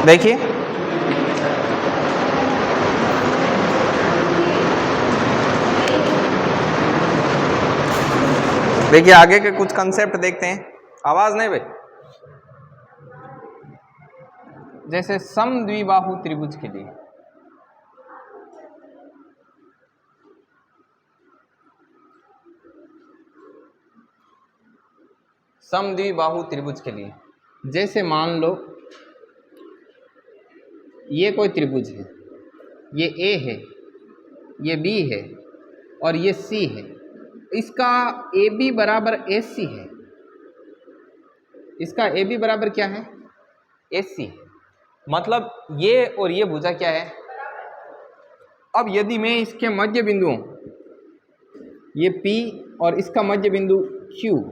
देखिए देखिए आगे के कुछ कंसेप्ट देखते हैं। आवाज नहीं भाई। जैसे समद्विबाहु त्रिभुज के लिए समद्विबाहु त्रिभुज के लिए जैसे मान लो ये कोई त्रिभुज है, ये ए है, ये बी है और ये सी है। इसका ए बी बराबर ए सी है। इसका ए बी बराबर क्या है? ए सी। मतलब ये और ये भुजा क्या है? अब यदि मैं इसके मध्य बिंदुओं ये P और इसका मध्य बिंदु Q,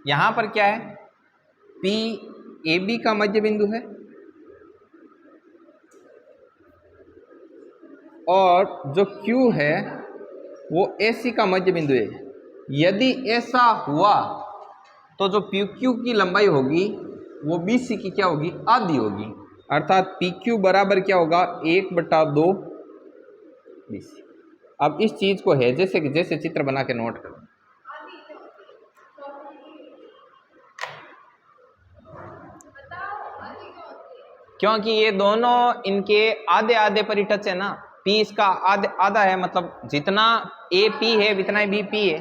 यहां पर क्या है? P ए बी का मध्य बिंदु है और जो Q है वो ए सी का मध्य बिंदु है। यदि ऐसा हुआ तो जो पी क्यू की लंबाई होगी वो बी सी की क्या होगी? आधी होगी। अर्थात पी क्यू बराबर क्या होगा? 1/2 बी सी। अब इस चीज को है जैसे कि जैसे चित्र बना के नोट करो। क्योंकि ये दोनों इनके आधे आधे पर ही टच है ना। पी इसका आधा है, मतलब जितना ए पी है उतना ही बी पी है।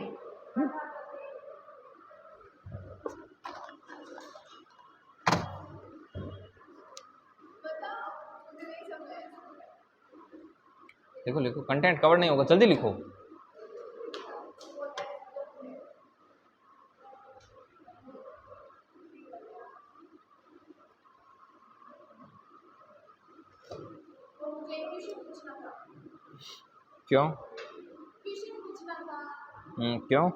देखो लिखो, कंटेंट कवर नहीं होगा, जल्दी लिखो। क्यों? क्यों?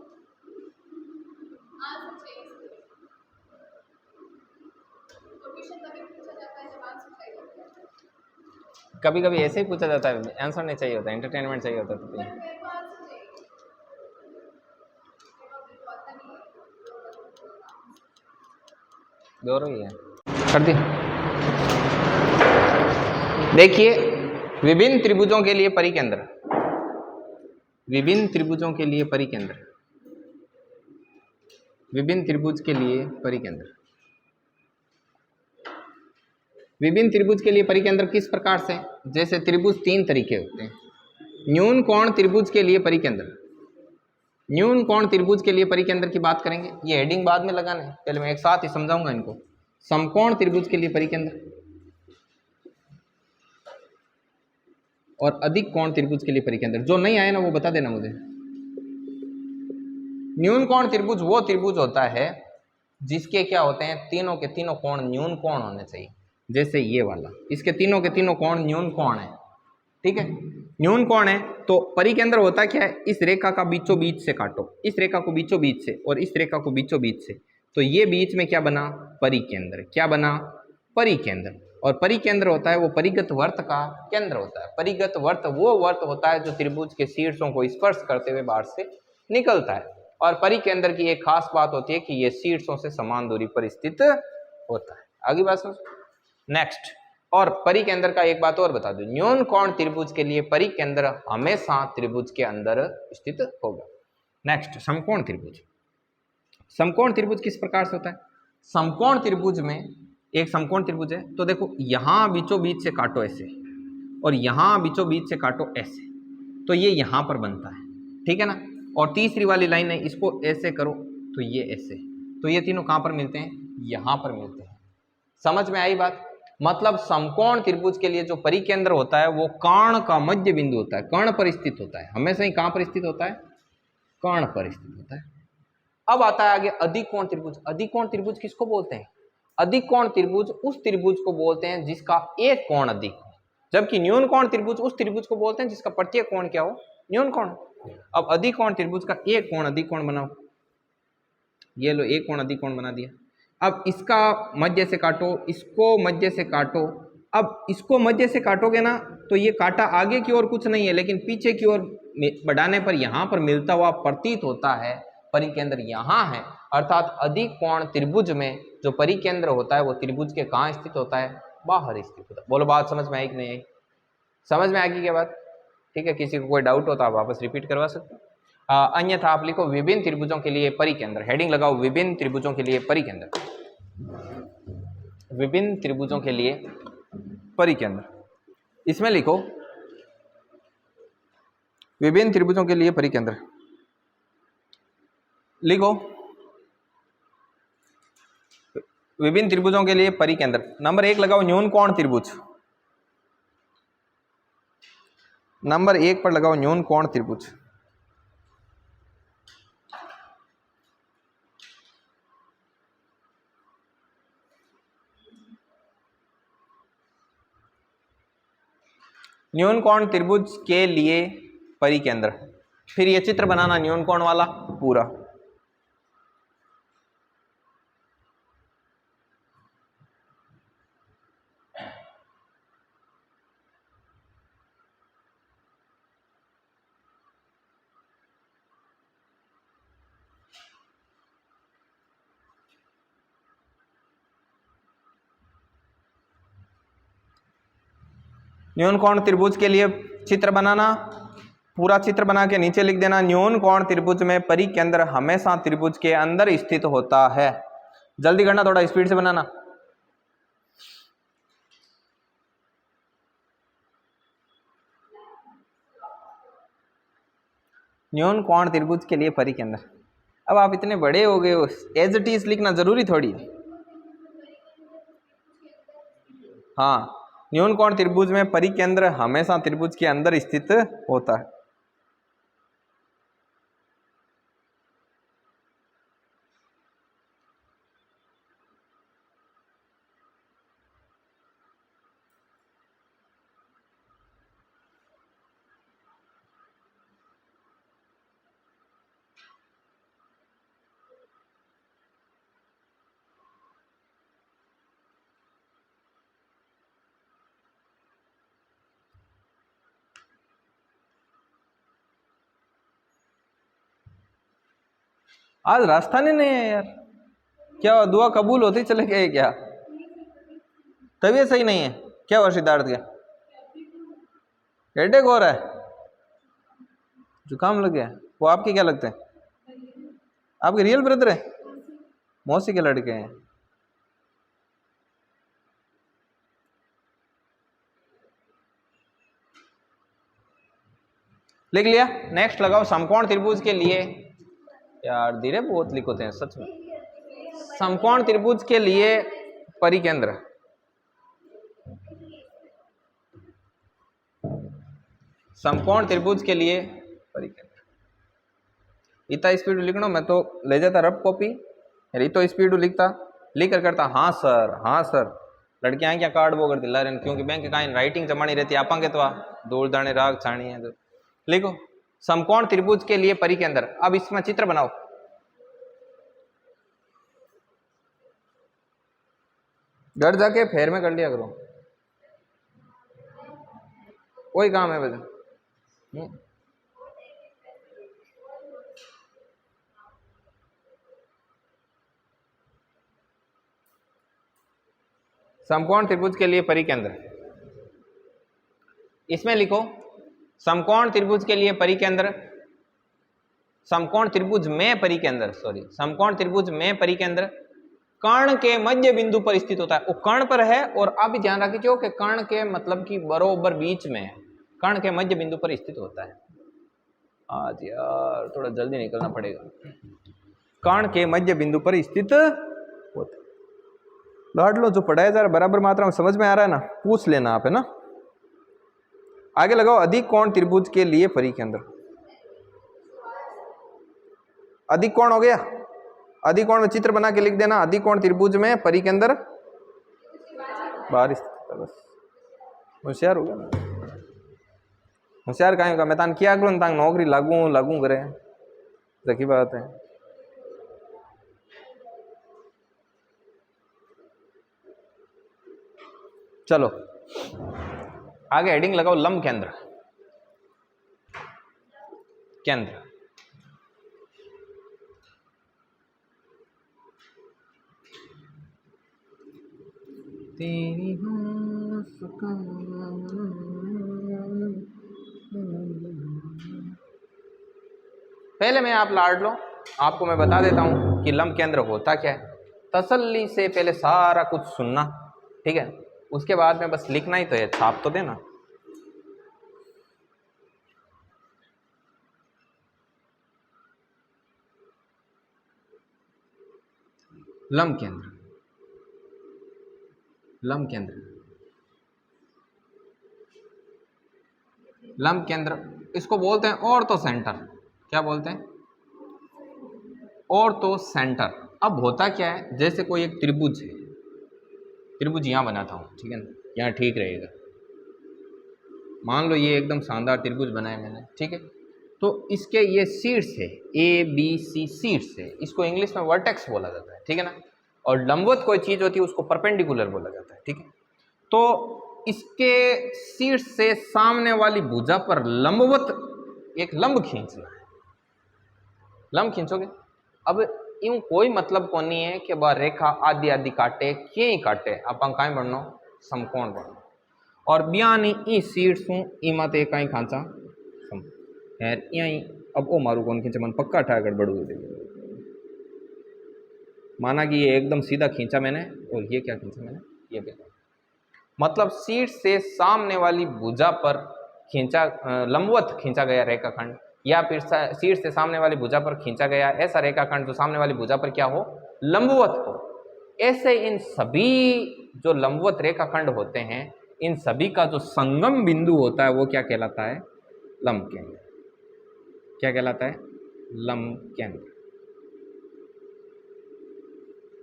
कभी कभी ऐसे ही पूछा जाता है, आंसर नहीं चाहिए होता, एंटरटेनमेंट चाहिए होता है। दोनों ही है, कर दी। देखिए विभिन्न त्रिभुजों के लिए परिकेंद्र, विभिन्न त्रिभुजों के लिए परिकेंद्र, विभिन्न त्रिभुज के लिए परिकेंद्र। विभिन्न त्रिभुज के लिए परिकेंद्र किस प्रकार से? जैसे त्रिभुज 3 तरीके होते हैं। न्यून कोण त्रिभुज के लिए परिकेंद्र, न्यून कोण त्रिभुज के लिए परिकेंद्र की बात करेंगे। ये हेडिंग बाद में लगाना है, पहले मैं एक साथ ही समझाऊंगा इनको। समकोण त्रिभुज के लिए परिकेंद्र और अधिक कोण त्रिभुज के लिए परिकेंद्र। जो नहीं आए ना वो बता देना मुझे। न्यून कोण त्रिभुज वो त्रिभुज होता है जिसके क्या होते हैं? तीनों के तीनों कोण न्यून कोण होने चाहिए। जैसे ये वाला, इसके तीनों के तीनों कोण न्यून कोण है। ठीक है, न्यून कोण है तो परिकेंद्र होता क्या है? इस रेखा का बीचों बीच से काटो, इस रेखा को बीचों बीच से और इस रेखा को बीचों बीच से, तो ये बीच में क्या बना? परिकेंद्र। क्या बना? परिकेंद्र। और परिकेंद्र होता है वो परिगत वर्त का केंद्र होता है। परिगत वर्त वो वर्त होता है जो त्रिभुज के शीर्षों को स्पर्श करते हुए बाहर से निकलता है। और परिकेंद्र की एक खास बात होती है कि ये शीर्षों से समान दूरी पर स्थित होता है। आगे बात समझ। नेक्स्ट, और परिकेंद्र का एक बात और बता दूं, न्यून कोण त्रिभुज के लिए परिकेंद्र हमेशा त्रिभुज के अंदर स्थित होगा। नेक्स्ट, समकोण त्रिभुज। समकोण त्रिभुज किस प्रकार से होता है? समकोण त्रिभुज में एक समकोण त्रिभुज है तो देखो यहां बीचों बीच से काटो ऐसे और यहां बीचों बीच से काटो ऐसे, तो ये यहां पर बनता है। ठीक है ना। और तीसरी वाली लाइन है, इसको ऐसे करो तो ये ऐसे, तो ये तीनों कहां पर मिलते हैं? यहां पर मिलते हैं। समझ में आई बात? मतलब समकोण त्रिभुज के लिए जो परिकेंद्र होता है वो कर्ण का मध्य बिंदु होता है, कर्ण पर स्थित होता है। हमेशा ही कहां पर स्थित होता है? कर्ण पर स्थित होता है। अब आता है आगे अधिक कोण त्रिभुज। अधिक कोण त्रिभुज किसको बोलते हैं? अधिक कोण त्रिभुज उस त्रिभुज को बोलते हैं जिसका एक कोण अधिक हो, जबकि न्यून कोण त्रिभुज उस त्रिभुज को बोलते हैं जिसका प्रत्येक कोण क्या हो? न्यून कोण। अब अधिक कोण त्रिभुज का एक कोण अधिक कोण बनाओ। ये लो, एक कोण अधिक कोण बना दिया। अब इसका मध्य से काटो, इसको मध्य से काटो। अब इसको मध्य से काटोगे ना तो ये काटा आगे की ओर कुछ नहीं है, लेकिन पीछे की ओर बढ़ाने पर यहां पर मिलता हुआ प्रतीत होता है। परिकेंद्र यहाँ है, अर्थात अधिक कोण त्रिभुज में जो परिकेंद्र होता है वो त्रिभुज के कहाँ स्थित होता है? बाहर स्थित होता है। बोलो बात समझ में आई कि नहीं आई? समझ में आएगी क्या बात? ठीक है, किसी को कोई डाउट हो तो आप वापस रिपीट करवा सकते हो। अन्यथा आप लिखो विभिन्न त्रिभुजों के लिए परिकेंद्र, हेडिंग लगाओ विभिन्न त्रिभुजों के लिए परिकेंद्र, विभिन्न त्रिभुजों के लिए परिकेंद्र। इसमें लिखो विभिन्न त्रिभुजों के लिए परिकेंद्र, लिखो विभिन्न त्रिभुजों के लिए परिकेंद्र। नंबर 1 लगाओ न्यून कोण त्रिभुज, नंबर 1 पर लगाओ न्यून कोण त्रिभुज। न्यून कोण त्रिभुज के लिए परिकेंद्र, फिर ये चित्र बनाना न्यून कोण वाला पूरा। न्यून कोण त्रिभुज के लिए चित्र बनाना, पूरा चित्र बना के नीचे लिख देना न्यून कोण त्रिभुज में परिकेंद्र हमेशा त्रिभुज के अंदर स्थित होता है। जल्दी करना, थोड़ा स्पीड से बनाना। न्यून कोण त्रिभुज के लिए परिकेंद्र। अब आप इतने बड़े हो गए हो, एज इट इज लिखना जरूरी थोड़ी। हाँ, न्यून कोण त्रिभुज में परिकेंद्र हमेशा त्रिभुज के अंदर स्थित होता है। आज रास्ता नहीं है यार, क्या दुआ कबूल होती चले गए क्या? तबीयत सही नहीं है क्या? हुआ सिद्धार्थ क्या हेडेक हो रहा है, जुकाम लग गया? वो आपके क्या लगते हैं? आपके रियल ब्रदर है? मौसी के लड़के हैं? लिख लिया। नेक्स्ट लगाओ समकोण त्रिभुज के लिए, यार धीरे बहुत लिखते हैं सच में। समकोण त्रिभुज के लिए परिकेंद्र, समकोण त्रिभुज के लिए परिकेंद्र। इतना स्पीड लिखना, मैं तो ले जाता रफ कॉपी, तो स्पीड लिखता, लिख कर करता हाँ सर हाँ सर। लड़कियां क्या कार्ड वो करती ला रहे, क्योंकि बैंक का राइटिंग जमानी रहती है आपांगे तो दूर दाने राग छाणी है। तो लिखो समकोण त्रिभुज के लिए परिकेंद्र। अब इसमें चित्र बनाओ। घर जाके फेर में कर लिया करो, कोई काम है वैसे। समकोण त्रिभुज के लिए परिकेंद्र, इसमें लिखो समकोण त्रिभुज के लिए परिकेंद्र, समकोण त्रिभुज में परिकेंद्र, सॉरी समकोण त्रिभुज में परिकेंद्र कर्ण के मध्य बिंदु पर स्थित होता है। वो कर्ण पर है, और आप भी ध्यान रखिए कि कर्ण के मतलब कि बरोबर बीच में है, कर्ण के मध्य बिंदु पर स्थित होता है। आज यार थोड़ा जल्दी निकलना पड़ेगा। कर्ण के मध्य बिंदु पर स्थित होता है। लाड लो, जो पढ़ाया जा रहा बराबर मात्रा में समझ में आ रहा है ना, पूछ लेना आप, है ना। आगे लगाओ अधिक कोण त्रिभुज के लिए परिकेंद्र। अधिक कोण हो गया, अधिक कोण में चित्र बना के लिख देना अधिक कोण त्रिभुज में परिकेंद्र बाहर स्थित। बस होशियार हो गया ना। होशियार कहीं होगा, मैं तान किया करूँ तांग नौकरी लागू लागू करे, सही बात है। चलो आगे हेडिंग लगाओ लंब केंद्र, केंद्र। तेरी मुस्कान। पहले मैं आप लाड लो, आपको मैं बता देता हूं कि लंब केंद्र होता क्या है। तसल्ली से पहले सारा कुछ सुनना, ठीक है, उसके बाद में बस लिखना ही तो है, छाप तो देना। लंब केंद्र, लंब केंद्र, लंब केंद्र इसको बोलते हैं ऑर्थो सेंटर। क्या बोलते हैं? Ortho centre. अब होता क्या है, जैसे कोई एक त्रिभुज है, त्रिभुज यहाँ बनाता हूँ, ठीक है ना, यहाँ ठीक रहेगा। मान लो ये एकदम शानदार त्रिभुज बनाया मैंने, ठीक है, तो इसके ये शीर्ष है, ए बी सी शीर्ष है, इसको इंग्लिश में वर्टेक्स बोला जाता है, ठीक है ना। और लंबवत कोई चीज़ होती है उसको परपेंडिकुलर बोला जाता है, ठीक है। तो इसके शीर्ष से सामने वाली भुजा पर लंबवत एक लंब खींचना है। लंब खींचोगे, अब यूं कोई मतलब को नहीं है कि वह रेखा आदि आदि काटे, क्यों ही काटे, अपन काई बनना, समकोण बनना। और बयानी ई सीट शू इमा ते कई खांचा सम यार यही। अब ओ मारू कौन खींचे, मन पक्का ठा गड़बड़ हुई देगी। माना कि ये एकदम सीधा खींचा मैंने, और ये क्या खींचा मैंने, ये भी मतलब सीट से सामने वाली भुजा पर खींचा, लंबवत खींचा गया रेखाखंड, या फिर शीर्ष से सामने वाली भुजा पर खींचा गया ऐसा रेखाखंड जो सामने वाली भुजा पर क्या हो, लंबवत हो। ऐसे इन सभी जो लंबवत रेखाखंड होते हैं, इन सभी का जो संगम बिंदु होता है वो क्या कहलाता है, लंब केंद्र। क्या कहलाता है, लंब केंद्र।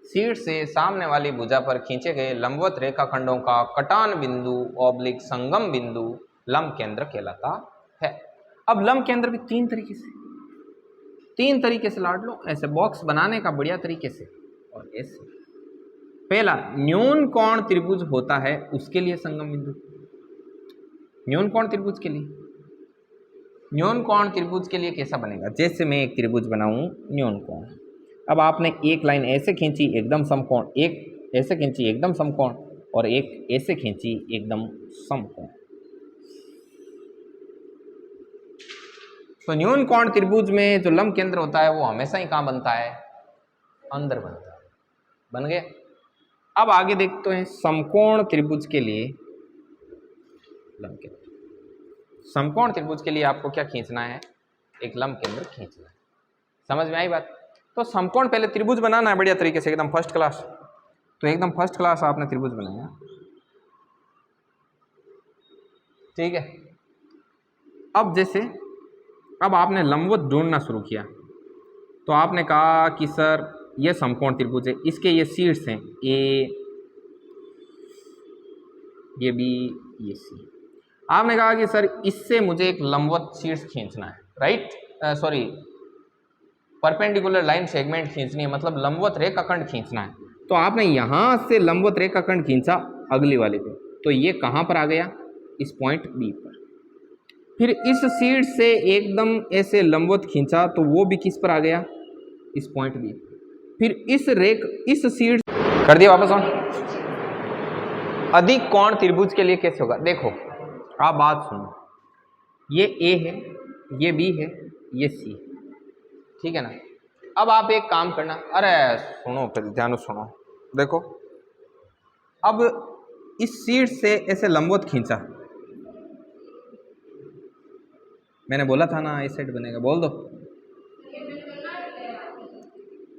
शीर्ष से सामने वाली भुजा पर खींचे गए लंबवत रेखाखंडों का कटान बिंदु ऑब्लिक संगम बिंदु लंब केंद्र कहलाता है। अब लंब केंद्र भी तीन तरीके से लाट लो, ऐसे बॉक्स बनाने का बढ़िया तरीके से। और ऐसे पहला न्यून कोण त्रिभुज होता है, उसके लिए संगम बिंदु। न्यून कोण त्रिभुज के लिए, न्यून कोण त्रिभुज के लिए कैसा बनेगा, जैसे मैं एक त्रिभुज बनाऊं न्यून कोण। अब आपने एक लाइन ऐसे खींची एकदम समकोण, एक ऐसे खींची एकदम समकोण, और एक ऐसे खींची एकदम समकोण। तो न्यून कोण त्रिभुज में जो लंब केंद्र होता है वो हमेशा ही कहां बनता है, अंदर बनता है। बन गए। अब आगे देखते हैं समकोण त्रिभुज के लिए लंब केंद्र। समकोण त्रिभुज के लिए आपको क्या खींचना है, एक लंब केंद्र खींचना है। समझ में आई बात? तो समकोण पहले त्रिभुज बनाना है बढ़िया तरीके से, एकदम फर्स्ट क्लास। तो एकदम फर्स्ट क्लास आपने त्रिभुज बनाया, ठीक है। अब जैसे अब आपने लंबवत ढूंढना शुरू किया, तो आपने कहा कि सर ये समकोण त्रिभुज है, इसके ये शीर्ष हैं ए, ये बी, ये सी। आपने कहा कि सर इससे मुझे एक लंबवत शीर्ष खींचना है, right, sorry perpendicular line segment खींचनी है, मतलब लंबवत रेखाखंड खींचना है। तो आपने यहां से लंबवत रेखाखंड खींचा अगली वाले पे, तो ये कहां पर आ गया, इस पॉइंट बी पर। फिर इस शीर्ष से एकदम ऐसे लंबवत खींचा तो वो भी किस पर आ गया, इस पॉइंट बी। फिर इस शीर्ष कर दिया वापस ऑन। अधिक कोण त्रिभुज के लिए कैसे होगा, देखो आप बात सुनो, ये ए है, ये बी है, ये सी है, ठीक है ना। अब आप एक काम करना, अरे सुनो फिर ध्यान सुनो, देखो अब इस शीर्ष से ऐसे लंबवत खींचा, मैंने बोला था ना इस साइड बनेगा, बोल दो,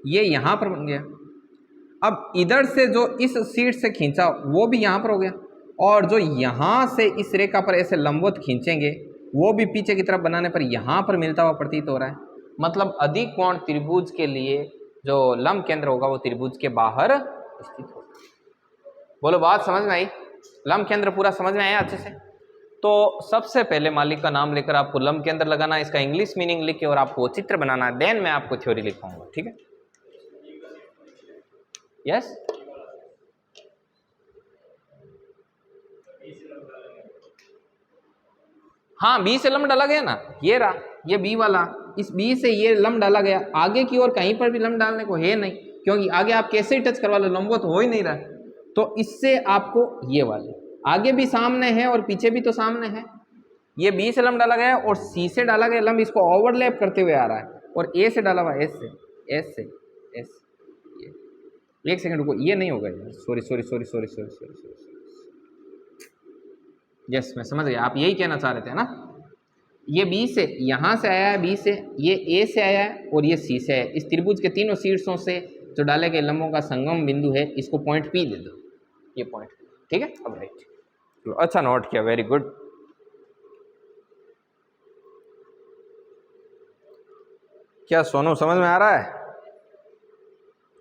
ये यहां पर बन गया। अब इधर से जो इस शीर्ष से खींचा वो भी यहां पर हो गया, और जो यहां से इस रेखा पर ऐसे लंबवत खींचेंगे वो भी पीछे की तरफ बनाने पर यहां पर मिलता हुआ प्रतीत हो रहा है। मतलब अधिक कोण त्रिभुज के लिए जो लंब केंद्र होगा वो त्रिभुज के बाहर स्थित होगा। बोलो बात समझ में आई? लंब केंद्र पूरा समझ में आया अच्छे से? तो सबसे पहले मालिक का नाम लेकर आपको लंब केंद्र लगाना, इसका इंग्लिश मीनिंग लिख के और आपको चित्र बनाना, देन मैं आपको थ्योरी लिखाऊंगा, ठीक है? यस हाँ, बी से लंब डाला गया ना, ये रहा, ये बी वाला, इस बी से ये लंब डाला गया। आगे की ओर कहीं पर भी लंब डालने को है नहीं, क्योंकि आगे आप कैसे ही टच करवा लो, लंबवत हो ही नहीं रहा। तो इससे आपको ये वाले आगे भी सामने है और पीछे भी तो सामने है, ये बी से लंब डाला गया और सी से डाला गया लंब इसको ओवरलैप करते हुए आ रहा है, और ए से डाला हुआ एस से, एस से एस, ये एक सेकंड रुको, ये नहीं होगा यार, sorry sorry sorry sorry sorry sorry sorry, yes मैं समझ गया, आप यही कहना चाह रहे थे ना। ये बी से यहाँ से आया है, बी से, ये ए से आया है और ये सी से है। इस त्रिभुज के तीनों शीर्षों से जो डाले गए लंबों का संगम बिंदु है, इसको पॉइंट पी दे दो, ये पॉइंट, ठीक है। अब राइट, अच्छा नोट किया, वेरी गुड। क्या सोनू समझ में आ रहा है?